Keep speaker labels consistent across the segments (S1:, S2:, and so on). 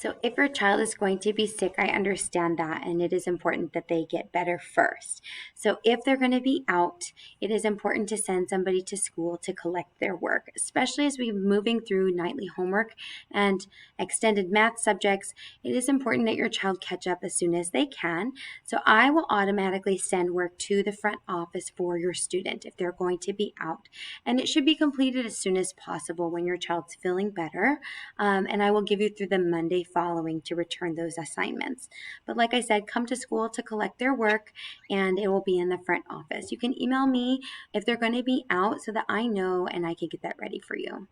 S1: So if your child is going to be sick, I understand that, and it is important that they get better first. So if they're going to be out, it is important to send somebody to school to collect their work, especially as we're moving through nightly homework and extended math subjects. It is important that your child catch up as soon as they can. So I will automatically send work to the front office for your student if they're going to be out. And it should be completed as soon as possible when your child's feeling better. And I will give you through the Monday following to return those assignments. But like I said, come to school to collect their work, and it will be in the front office. You can email me if they're going to be out so that I know and I can get that ready for you.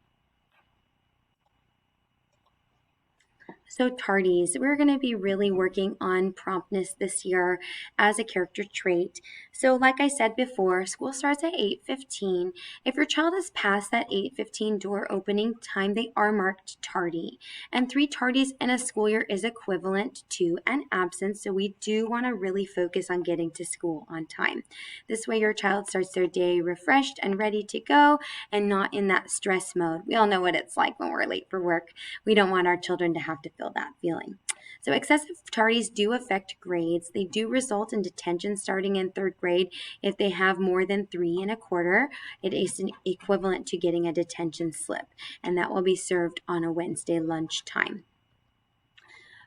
S1: So tardies, we're going to be really working on promptness this year as a character trait. So like I said before, school starts at 8:15. If your child is past that 8:15 door opening time, they are marked tardy. And 3 tardies in a school year is equivalent to an absence. So we do want to really focus on getting to school on time. This way your child starts their day refreshed and ready to go and not in that stress mode. We all know what it's like when we're late for work. We don't want our children to have to feel that feeling. So excessive tardies do affect grades. They do result in detention starting in 3rd grade. If they have more than 3 1/4, it is equivalent to getting a detention slip, and that will be served on a Wednesday lunchtime.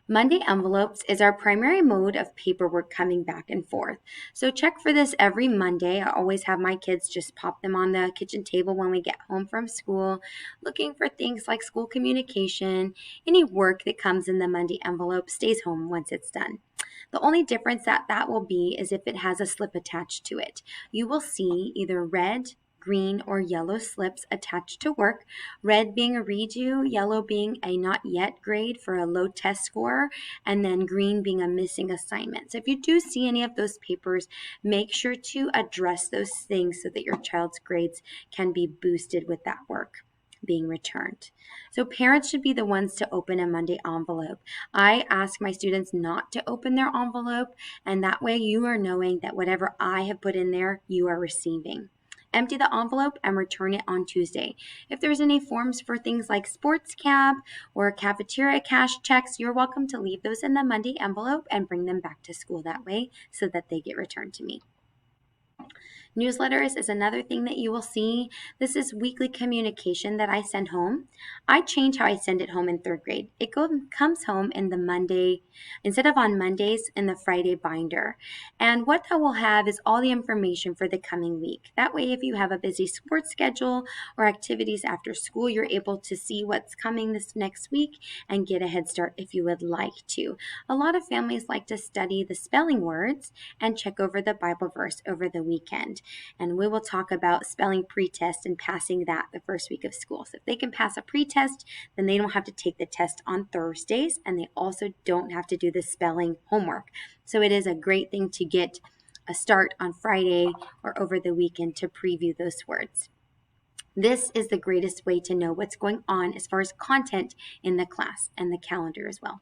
S1: Monday envelopes is our primary mode of paperwork coming back and forth. So check for this every Monday. I always have my kids just pop them on the kitchen table when we get home from school, looking for things like school communication. Any work that comes in the Monday envelope stays home once it's done. The only difference that will be is if it has a slip attached to it. You will see either red, green, or yellow slips attached to work, red being a redo, yellow being a not yet grade for a low test score, and then green being a missing assignment. So if you do see any of those papers, make sure to address those things so that your child's grades can be boosted with that work being returned. So parents should be the ones to open a Monday envelope. I ask my students not to open their envelope, and that way you are knowing that whatever I have put in there, you are receiving. Empty the envelope and return it on Tuesday. If there's any forms for things like sports cab or cafeteria cash checks, you're welcome to leave those in the Monday envelope and bring them back to school that way so that they get returned to me. Newsletters is another thing that you will see. This is weekly communication that I send home. I change how I send it home in 3rd grade. It comes home in the Monday, instead of on Mondays, in the Friday binder. And what that will have is all the information for the coming week. That way, if you have a busy sports schedule or activities after school, you're able to see what's coming this next week and get a head start if you would like to. A lot of families like to study the spelling words and check over the Bible verse over the weekend. And we will talk about spelling pretest and passing that the first week of school. So if they can pass a pretest, then they don't have to take the test on Thursdays, and they also don't have to do the spelling homework. So it is a great thing to get a start on Friday or over the weekend to preview those words. This is the greatest way to know what's going on as far as content in the class and the calendar as well.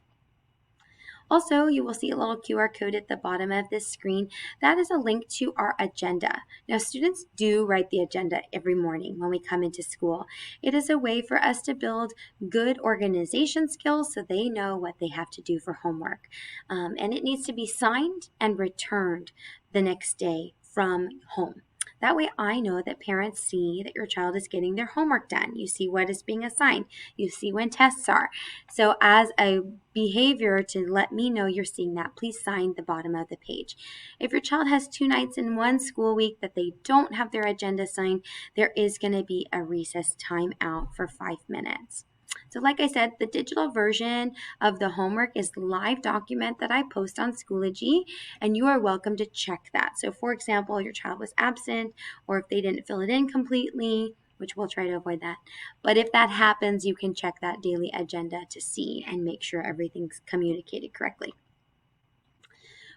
S1: Also, you will see a little QR code at the bottom of this screen. That is a link to our agenda. Now, students do write the agenda every morning when we come into school. It is a way for us to build good organization skills so they know what they have to do for homework. And it needs to be signed and returned the next day from home. That way I know that parents see that your child is getting their homework done. You see what is being assigned. You see when tests are. So as a behavior to let me know you're seeing that, please sign the bottom of the page. If your child has 2 nights in one school week that they don't have their agenda signed, there is going to be a recess time out for 5 minutes. So like I said, the digital version of the homework is the live document that I post on Schoology, and you are welcome to check that. So for example, your child was absent, or if they didn't fill it in completely, which we'll try to avoid that. But if that happens, you can check that daily agenda to see and make sure everything's communicated correctly.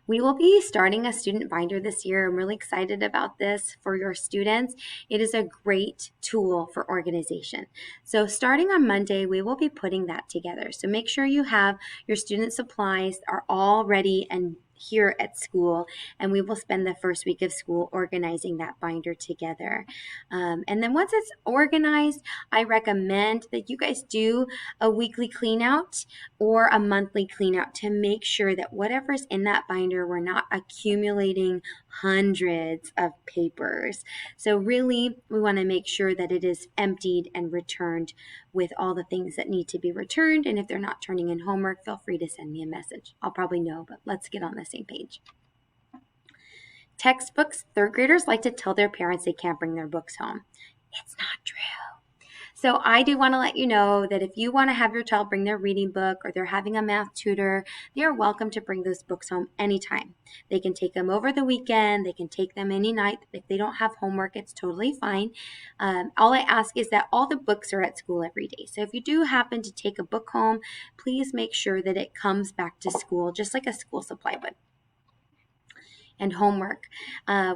S1: We will be starting a student binder this year. I'm really excited about this for your students. It is a great tool for organization. So starting on Monday, we will be putting that together. So make sure you have your student supplies are all ready and here at school, and we will spend the first week of school organizing that binder together. And then once it's organized, I recommend that you guys do a weekly clean out or a monthly clean out to make sure that whatever's in that binder, we're not accumulating hundreds of papers. So really, we want to make sure that it is emptied and returned with all the things that need to be returned. And if they're not turning in homework, feel free to send me a message. I'll probably know, but let's get on the same page. Textbooks, third graders like to tell their parents they can't bring their books home. It's not true. So I do want to let you know that if you want to have your child bring their reading book or they're having a math tutor, they are welcome to bring those books home anytime. They can take them over the weekend. They can take them any night. If they don't have homework, it's totally fine. All I ask is that all the books are at school every day. So if you do happen to take a book home, please make sure that it comes back to school just like a school supply would. And homework.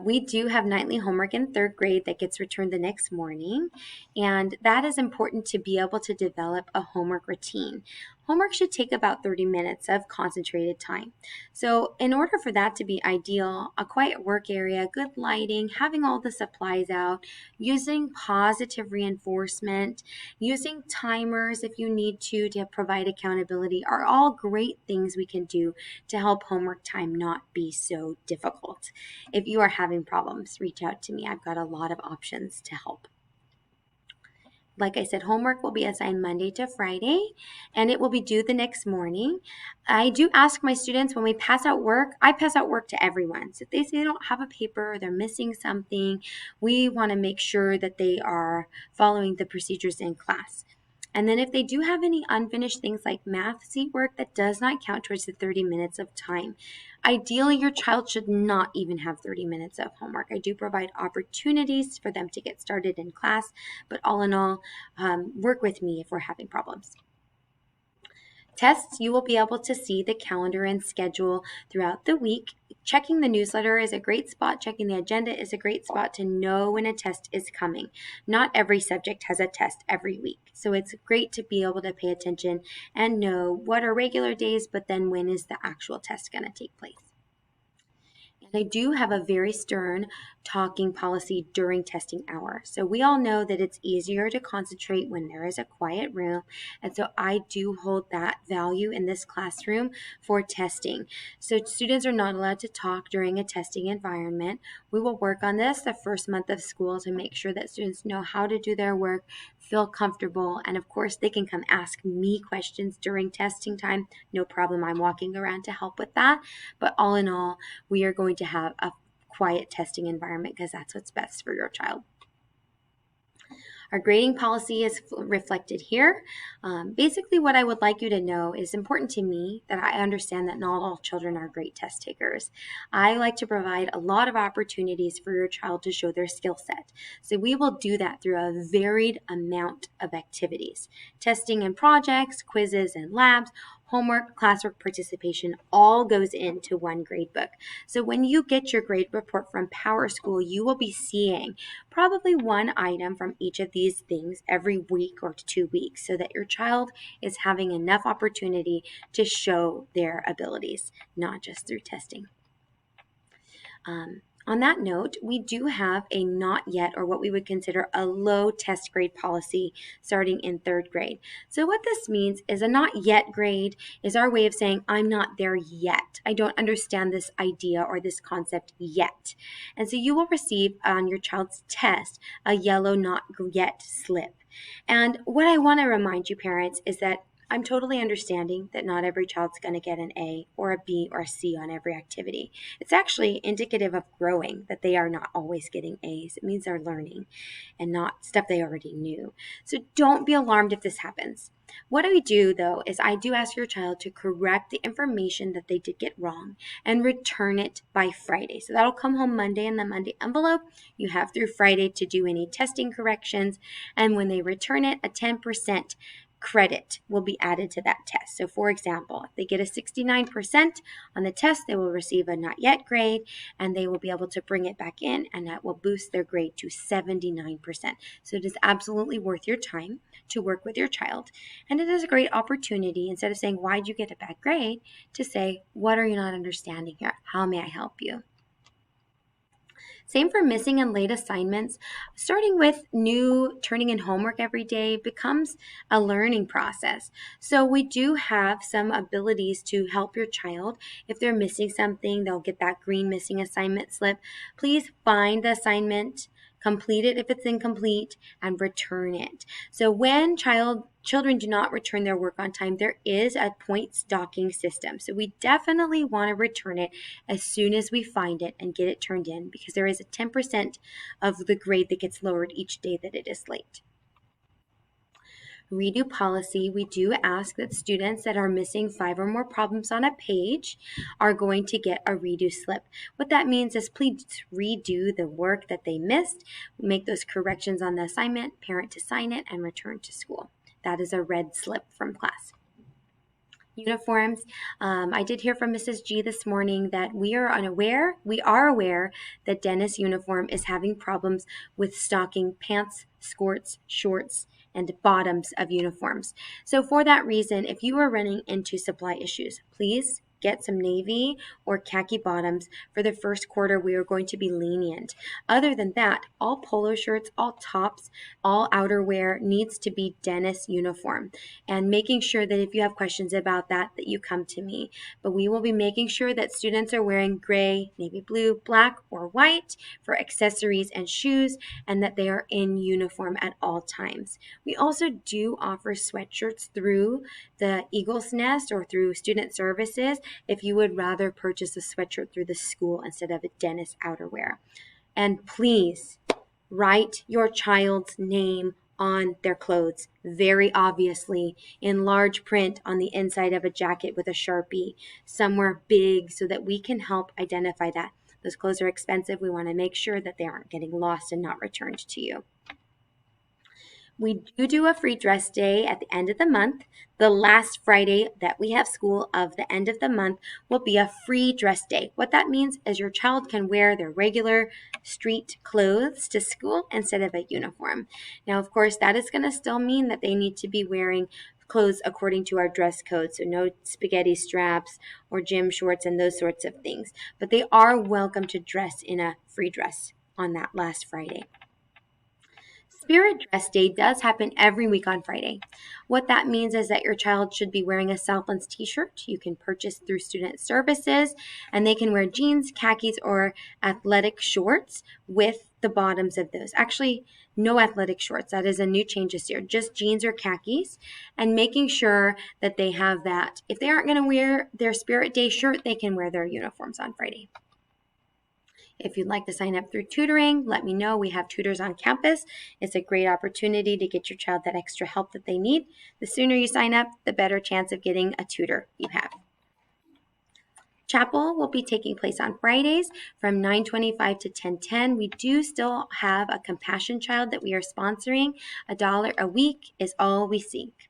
S1: We do have nightly homework in third grade that gets returned the next morning, and that is important to be able to develop a homework routine. Homework should take about 30 minutes of concentrated time. So in order for that to be ideal, a quiet work area, good lighting, having all the supplies out, using positive reinforcement, using timers if you need to provide accountability are all great things we can do to help homework time not be so difficult. If you are having problems, reach out to me. I've got a lot of options to help. Like I said, homework will be assigned Monday to Friday, and it will be due the next morning. I do ask my students when we pass out work, I pass out work to everyone. So if they say they don't have a paper, or they're missing something, we want to make sure that they are following the procedures in class. And then if they do have any unfinished things like math seat work, that does not count towards the 30 minutes of time. Ideally, your child should not even have 30 minutes of homework. I do provide opportunities for them to get started in class, but all in all, work with me if we're having problems. Tests, you will be able to see the calendar and schedule throughout the week. Checking the newsletter is a great spot. Checking the agenda is a great spot to know when a test is coming. Not every subject has a test every week. So it's great to be able to pay attention and know what are regular days, but then when is the actual test going to take place. And I do have a very stern talking policy during testing hour. So we all know that it's easier to concentrate when there is a quiet room. And so I do hold that value in this classroom for testing. So students are not allowed to talk during a testing environment. We will work on this the first month of school to make sure that students know how to do their work, feel comfortable, and of course they can come ask me questions during testing time. No problem, I'm walking around to help with that. But all in all, we are going to have a quiet testing environment because that's what's best for your child. Our grading policy is reflected here. Basically, what I would like you to know is important to me that I understand that not all children are great test takers. I like to provide a lot of opportunities for your child to show their skill set. So we will do that through a varied amount of activities. Testing and projects, quizzes and labs, homework, classwork participation all goes into one grade book. So when you get your grade report from PowerSchool, you will be seeing probably one item from each of these things every week or 2 weeks so that your child is having enough opportunity to show their abilities, not just through testing. On that note, we do have a not yet, or what we would consider a low test grade policy starting in third grade. So what this means is a not yet grade is our way of saying, I'm not there yet. I don't understand this idea or this concept yet. And so you will receive on your child's test a yellow not yet slip. And what I want to remind you parents is that I'm totally understanding that not every child's going to get an A or a B or a C on every activity. It's actually indicative of growing that they are not always getting A's. It means they're learning and not stuff they already knew. So don't be alarmed if this happens. What I do, though, is I do ask your child to correct the information that they did get wrong and return it by Friday. So that'll come home Monday in the Monday envelope. You have through Friday to do any testing corrections. And when they return it, a 10% credit will be added to that test. So for example, if they get a 69% on the test, they will receive a not yet grade, and they will be able to bring it back in, and that will boost their grade to 79%. So it is absolutely worth your time to work with your child. And it is a great opportunity, instead of saying, why'd you get a bad grade, to say, what are you not understanding here? How may I help you? Same for missing and late assignments. Starting with new turning in homework every day becomes a learning process. So we do have some abilities to help your child. If they're missing something, they'll get that green missing assignment slip. Please find the assignment, complete it if it's incomplete, and return it. So when children do not return their work on time, there is a points docking system. So we definitely want to return it as soon as we find it and get it turned in, because there is a 10% of the grade that gets lowered each day that it is late. Redo policy, we do ask that students that are missing 5 or more problems on a page are going to get a redo slip. What that means is please redo the work that they missed, make those corrections on the assignment, parent to sign it, and return to school. That is a red slip from class. Uniforms. I did hear from Mrs. G this morning that we are aware that Dennis Uniform is having problems with stocking pants, skirts, shorts, and bottoms of uniforms. So for that reason, if you are running into supply issues, please get some navy or khaki bottoms. For the first quarter, we are going to be lenient. Other than that, all polo shirts, all tops, all outerwear needs to be Dennis Uniform. And making sure that if you have questions about that you come to me. But we will be making sure that students are wearing gray, navy blue, black, or white for accessories and shoes, and that they are in uniform at all times. We also do offer sweatshirts through the Eagle's Nest or through Student Services if you would rather purchase a sweatshirt through the school instead of a Dennis outerwear. And please write your child's name on their clothes, very obviously, in large print on the inside of a jacket with a Sharpie, somewhere big, so that we can help identify that. Those clothes are expensive. We want to make sure that they aren't getting lost and not returned to you. We do a free dress day at the end of the month. The last Friday that we have school of the end of the month will be a free dress day. What that means is your child can wear their regular street clothes to school instead of a uniform. Now, of course, that is going to still mean that they need to be wearing clothes according to our dress code, so no spaghetti straps or gym shorts and those sorts of things. But they are welcome to dress in a free dress on that last Friday. Spirit Dress Day does happen every week on Friday. What that means is that your child should be wearing a Southlands t-shirt you can purchase through Student Services, and they can wear jeans, khakis, or athletic shorts with the bottoms of those. Actually, no athletic shorts. That is a new change this year. Just jeans or khakis, and making sure that they have that. If they aren't going to wear their Spirit Day shirt, they can wear their uniforms on Friday. If you'd like to sign up through tutoring, let me know. We have tutors on campus. It's a great opportunity to get your child that extra help that they need. The sooner you sign up, the better chance of getting a tutor you have. Chapel will be taking place on Fridays from 9:25 to 10:10. We do still have a compassion child that we are sponsoring. $1 a week is all we seek.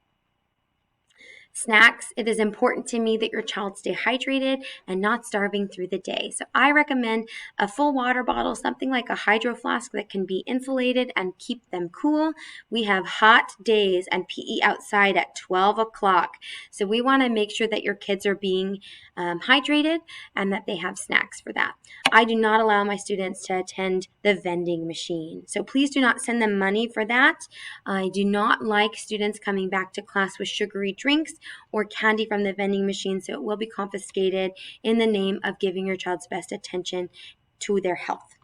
S1: Snacks, it is important to me that your child stay hydrated and not starving through the day. So I recommend a full water bottle, something like a hydro flask that can be insulated and keep them cool. We have hot days and PE outside at 12 o'clock. So we want to make sure that your kids are being hydrated and that they have snacks for that. I do not allow my students to attend the vending machine. So please do not send them money for that. I do not like students coming back to class with sugary drinks or candy from the vending machine, so it will be confiscated in the name of giving your child's best attention to their health.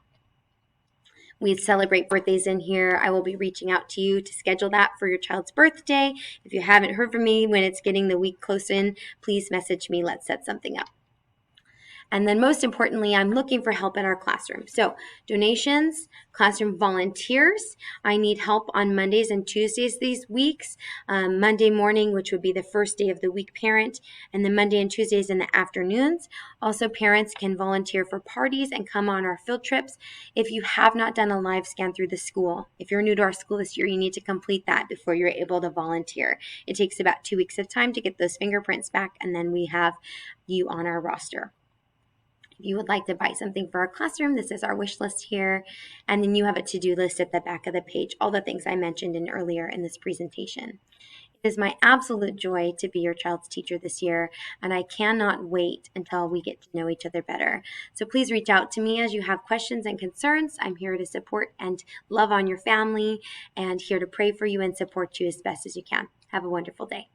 S1: We celebrate birthdays in here. I will be reaching out to you to schedule that for your child's birthday. If you haven't heard from me when it's getting the week close in, please message me. Let's set something up. And then most importantly, I'm looking for help in our classroom. So donations, classroom volunteers. I need help on Mondays and Tuesdays these weeks. Monday morning, which would be the first day of the week parent, and then Monday and Tuesdays in the afternoons. Also, parents can volunteer for parties and come on our field trips. If you have not done a live scan through the school, if you're new to our school this year, you need to complete that before you're able to volunteer. It takes about 2 weeks of time to get those fingerprints back, and then we have you on our roster. If you would like to buy something for our classroom, this is our wish list here. And then you have a to-do list at the back of the page, all the things I mentioned earlier in this presentation. It is my absolute joy to be your child's teacher this year, and I cannot wait until we get to know each other better. So please reach out to me as you have questions and concerns. I'm here to support and love on your family and here to pray for you and support you as best as you can. Have a wonderful day.